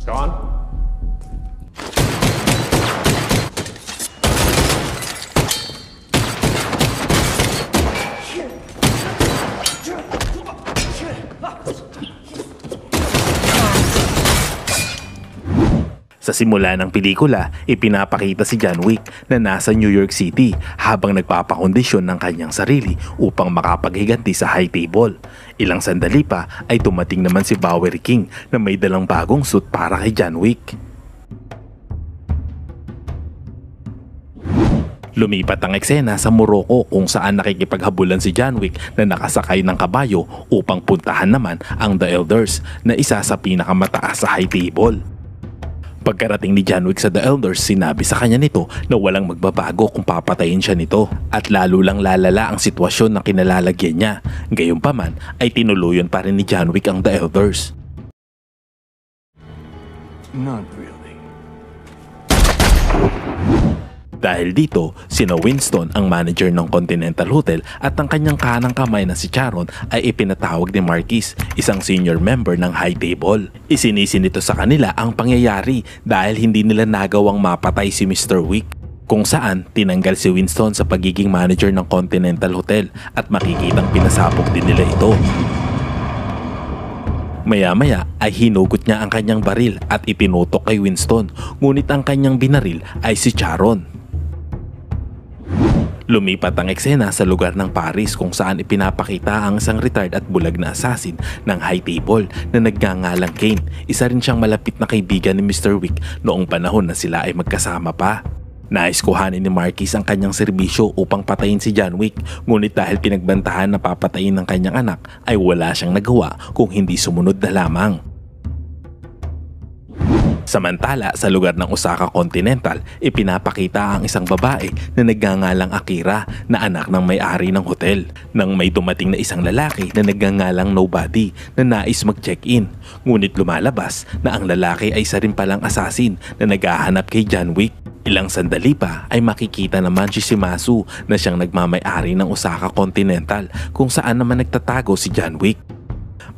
Sean? Sa simula ng pelikula, ipinapakita si John Wick na nasa New York City habang nagpapakondisyon ng kanyang sarili upang makapaghiganti sa high table. Ilang sandali pa ay dumating naman si Bowery King na may dalang bagong suit para kay John Wick. Lumipat ang eksena sa Morocco kung saan nakikipaghabulan si John Wick na nakasakay ng kabayo upang puntahan naman ang The Elders na isa sa pinakamataas sa high table. Pagkarating ni John Wick sa The Elders, sinabi sa kanya nito na walang magbabago kung papatayin siya nito at lalo lang lalala ang sitwasyon na kinalalagyan niya. Gayunpaman ay tinuluyan pa rin ni John Wick ang The Elders. Not really. Dahil dito, sina Winston, ang manager ng Continental Hotel, at ang kanyang kanang kamay na si Charon ay ipinatawag ni Marquis, isang senior member ng high table. Isinisi nito sa kanila ang pangyayari dahil hindi nila nagawang mapatay si Mr. Wick, kung saan tinanggal si Winston sa pagiging manager ng Continental Hotel at makikitang pinasabog din nila ito. Maya-maya ay hinugot niya ang kanyang baril at ipinutok kay Winston, ngunit ang kanyang binaril ay si Charon. Lumipat ang eksena sa lugar ng Paris kung saan ipinapakita ang isang retired at bulag na assassin ng high table na nagngangalang Kane. Isa rin siyang malapit na kaibigan ni Mr. Wick noong panahon na sila ay magkasama pa. Nais kuhanin ni Marquis ang kanyang serbisyo upang patayin si John Wick, ngunit dahil pinagbantahan na papatayin ng kanyang anak ay wala siyang nagawa kung hindi sumunod na lamang. Samantala, sa lugar ng Osaka Continental, ipinapakita ang isang babae na nagngangalang Akira na anak ng may-ari ng hotel. Nang may dumating na isang lalaki na nagngangalang Nobody na nais mag-check-in, ngunit lumalabas na ang lalaki ay isa rin palang assassin na naghahanap kay John Wick. Ilang sandali pa ay makikita naman si Shimazu na siyang nagmamay-ari ng Osaka Continental kung saan naman nagtatago si John Wick.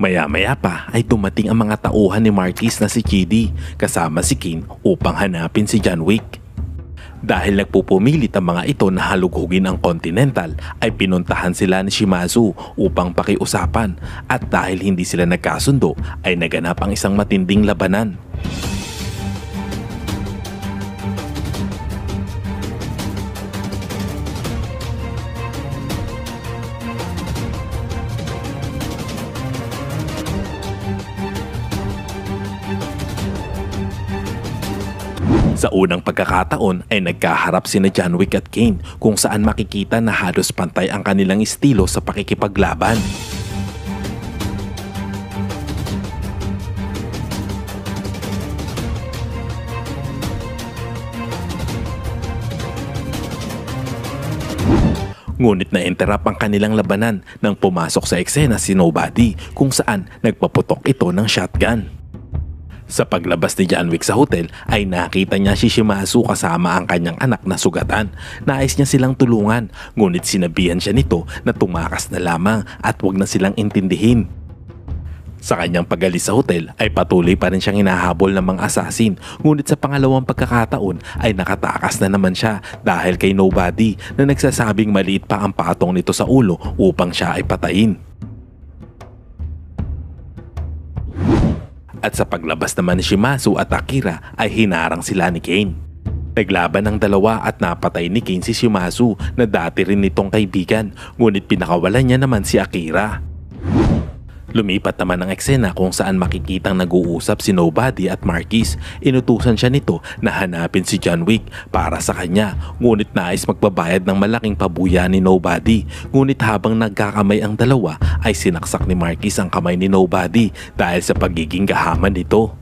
Maya-maya pa ay dumating ang mga tauhan ni Marquis na si Chidi kasama si Kane upang hanapin si John Wick. Dahil nagpupumilit ang mga ito na halugugin ang Continental ay pinuntahan sila ni Shimazu upang pakiusapan, at dahil hindi sila nagkasundo ay naganap ang isang matinding labanan. Sa unang pagkakataon ay nagkaharap sina John Wick at Kane kung saan makikita na halos pantay ang kanilang estilo sa pakikipaglaban. Ngunit na-interrupt ang kanilang labanan nang pumasok sa eksena si Nobody kung saan nagpaputok ito ng shotgun. Sa paglabas ni John Wick sa hotel ay nakita niya si Shimazu kasama ang kanyang anak na sugatan. Nais niya silang tulungan, ngunit sinabihan siya nito na tumakas na lamang at wag na silang intindihin. Sa kanyang pag-alis sa hotel ay patuloy pa rin siyang hinahabol ng mga assassin, ngunit sa pangalawang pagkakataon ay nakatakas na naman siya dahil kay Nobody na nagsasabing maliit pa ang patong nito sa ulo upang siya ay patayin. At sa paglabas naman ni Shimazu at Akira ay hinarang sila ni Kane. Naglaban ang dalawa at napatay ni Kane si Shimazu na dati rin nitong kaibigan, ngunit pinakawalan niya naman si Akira. Lumipat naman ang eksena kung saan makikitang nag-uusap si Nobody at Marquis. Inutusan siya nito na hanapin si John Wick para sa kanya, ngunit nais magbabayad ng malaking pabuya ni Nobody. Ngunit habang nagkakamay ang dalawa ay sinaksak ni Marquis ang kamay ni Nobody dahil sa pagiging gahaman nito.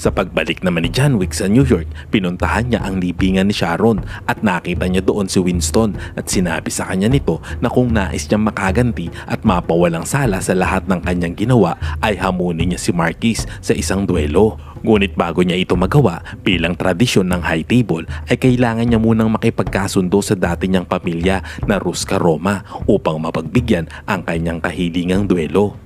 Sa pagbalik naman ni John Wick sa New York, pinuntahan niya ang libingan ni Sharon at nakita niya doon si Winston at sinabi sa kanya nito na kung nais niyang makaganti at mapawalang sala sa lahat ng kanyang ginawa ay hamunin niya si Marquis sa isang duelo. Ngunit bago niya ito magawa, bilang tradisyon ng high table ay kailangan niya munang makipagkasundo sa dati niyang pamilya na Ruska Roma upang mapagbigyan ang kanyang kahilingang duelo.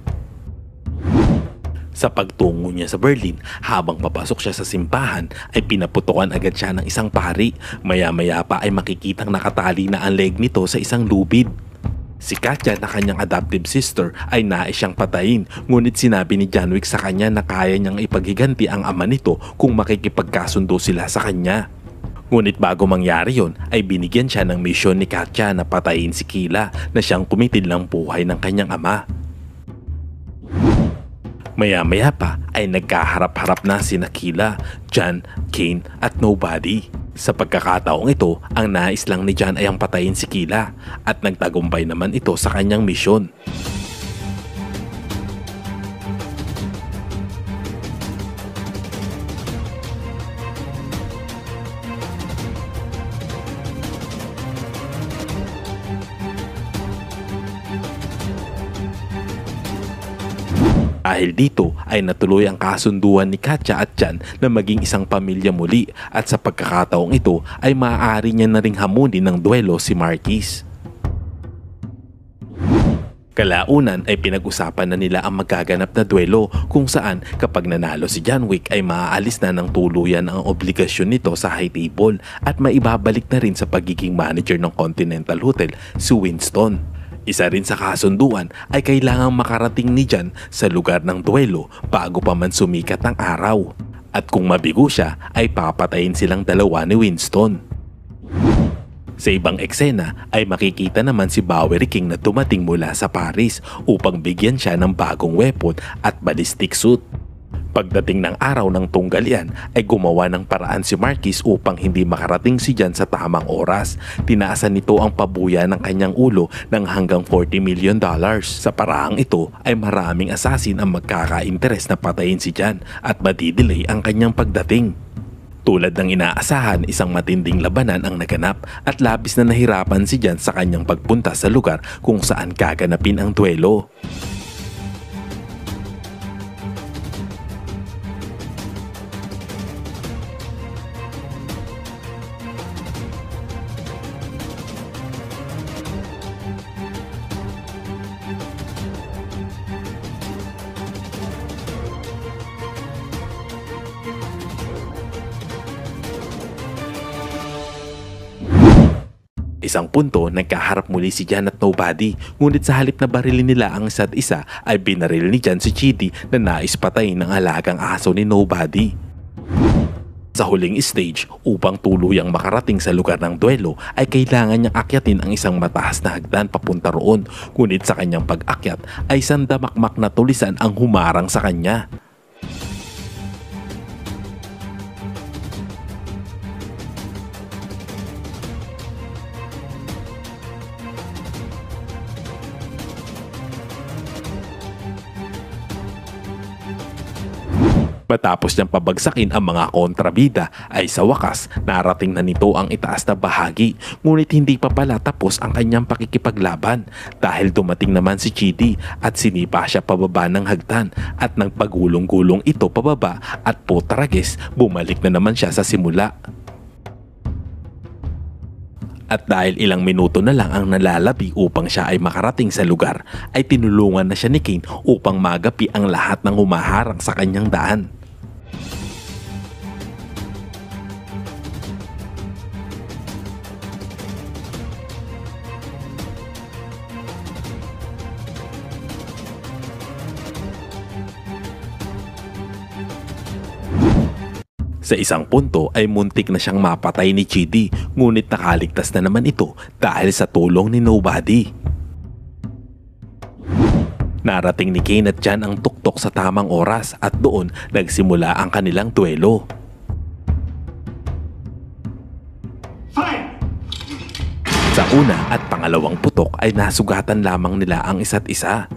Sa pagtungo niya sa Berlin, habang papasok siya sa simbahan, ay pinaputukan agad siya ng isang pari. Maya-maya pa ay makikitang nakatali na ang leg nito sa isang lubid. Si Katya na kanyang adoptive sister ay nais siyang patayin, ngunit sinabi ni John Wick sa kanya na kaya niyang ipaghiganti ang ama nito kung makikipagkasundo sila sa kanya. Ngunit bago mangyari yon ay binigyan siya ng misyon ni Katya na patayin si Kila na siyang kumitil ng buhay ng kanyang ama. Maya-maya pa ay nagkaharap-harap na sina Kila, John, Kane at Nobody. Sa pagkakataong ito, ang nais lang ni John ay ang patayin si Kila at nagtagumpay naman ito sa kanyang misyon. Dahil dito ay natuloy ang kasunduan ni Katya at John na maging isang pamilya muli at sa pagkakataong ito ay maaari niya na ring hamunin ng duelo si Marquis. Kalaunan ay pinag-usapan na nila ang magaganap na duelo kung saan kapag nanalo si John Wick ay maaalis na ng tuluyan ang obligasyon nito sa high table at maibabalik na rin sa pagiging manager ng Continental Hotel si Winston. Isa rin sa kasunduan ay kailangang makarating ni John sa lugar ng duelo bago pa man sumikat ang araw. At kung mabigo siya ay papatayin silang dalawa ni Winston. Sa ibang eksena ay makikita naman si Bowery King na dumating mula sa Paris upang bigyan siya ng bagong weapon at ballistic suit. Pagdating ng araw ng tunggal ay gumawa ng paraan si Marquis upang hindi makarating si John sa tamang oras. Tinaasan nito ang pabuya ng kanyang ulo ng hanggang $40 million. Sa paraang ito ay maraming assassin ang magkaka-interes na patayin si John at madidelay ang kanyang pagdating. Tulad ng inaasahan, isang matinding labanan ang naganap at labis na nahirapan si John sa kanyang pagpunta sa lugar kung saan gaganapin ang duelo. Isang punto, nagkaharap muli si John at Nobody, ngunit sa halip na barilin nila ang isa't isa ay binaril ni John si Chidi na nais patayin ng alagang aso ni Nobody. Sa huling stage, upang tuluyang makarating sa lugar ng duelo ay kailangan niyang akyatin ang isang mataas na hagdan papunta roon, ngunit sa kanyang pag-akyat ay sandamakmak na tulisan ang humarang sa kanya. Matapos niyang pabagsakin ang mga kontrabida ay sa wakas narating na nito ang itaas na bahagi, ngunit hindi pa pala tapos ang kanyang pakikipaglaban dahil dumating naman si Chidi at sinipa siya pababa ng hagdan at nang pagulong-gulong ito pababa at potrages bumalik na naman siya sa simula. At dahil ilang minuto na lang ang nalalabi upang siya ay makarating sa lugar, ay tinulungan na siya ni Kane upang magapi ang lahat ng humaharang sa kanyang daan. Sa isang punto ay muntik na siyang mapatay ni Chidi, ngunit nakaligtas na naman ito dahil sa tulong ni Nobody. Narating ni Kane at John ang tuktok sa tamang oras at doon nagsimula ang kanilang duelo. Sa una at pangalawang putok ay nasugatan lamang nila ang isa't isa.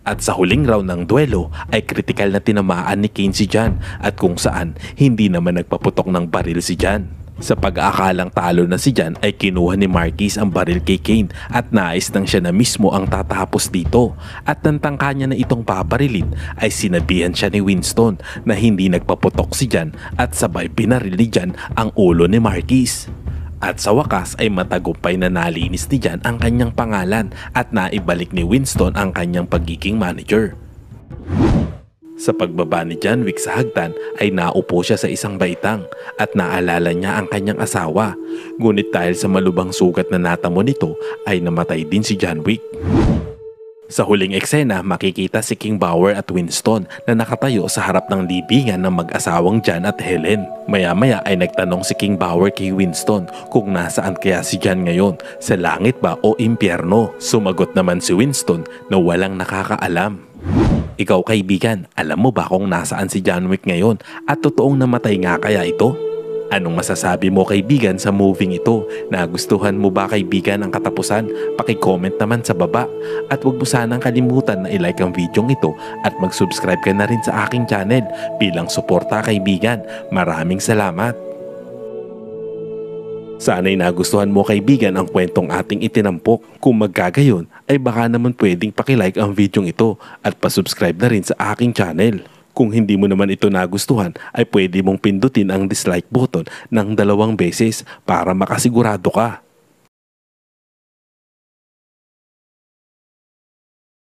At sa huling round ng duelo ay kritikal na tinamaan ni Kane si John at kung saan hindi naman nagpaputok ng baril si John. Sa pag-aakalang talo na si John ay kinuha ni Marquis ang baril kay Kane at nais nang siya na mismo ang tatapos dito. At nang tangka niya na itong pabarilin ay sinabihan siya ni Winston na hindi nagpaputok si John at sabay binaril ni John ang ulo ni Marquis. At sa wakas ay matagumpay na nalinis ni John ang kanyang pangalan at naibalik ni Winston ang kanyang pagiging manager. Sa pagbaba ni John Wick sa hagdan ay naupo siya sa isang baitang at naalala niya ang kanyang asawa. Ngunit dahil sa malubhang sugat na natamo nito ay namatay din si John Wick. Sa huling eksena, makikita si King Bauer at Winston na nakatayo sa harap ng libingan ng mag-asawang John at Helen. Maya-maya ay nagtanong si King Bauer kay Winston kung nasaan kaya si John ngayon, sa langit ba o impyerno. Sumagot naman si Winston na walang nakakaalam. Ikaw kaibigan, alam mo ba kung nasaan si John Wick ngayon at totoong namatay nga kaya ito? Anong masasabi mo kaibigan sa moving ito? Nagustuhan mo ba kaibigan ang katapusan? Paki-comment naman sa baba. At huwag mo sanang kalimutan na i-like ang video ito at mag-subscribe ka na rin sa aking channel bilang suporta kaibigan. Maraming salamat! Sana'y nagustuhan mo kaibigan ang kwentong ating itinampok. Kung magkagayon ay baka naman pwedeng paki-like ang video ito at pa-subscribe na rin sa aking channel. Kung hindi mo naman ito nagustuhan ay pwede mong pindutin ang dislike button ng 2 beses para makasigurado ka.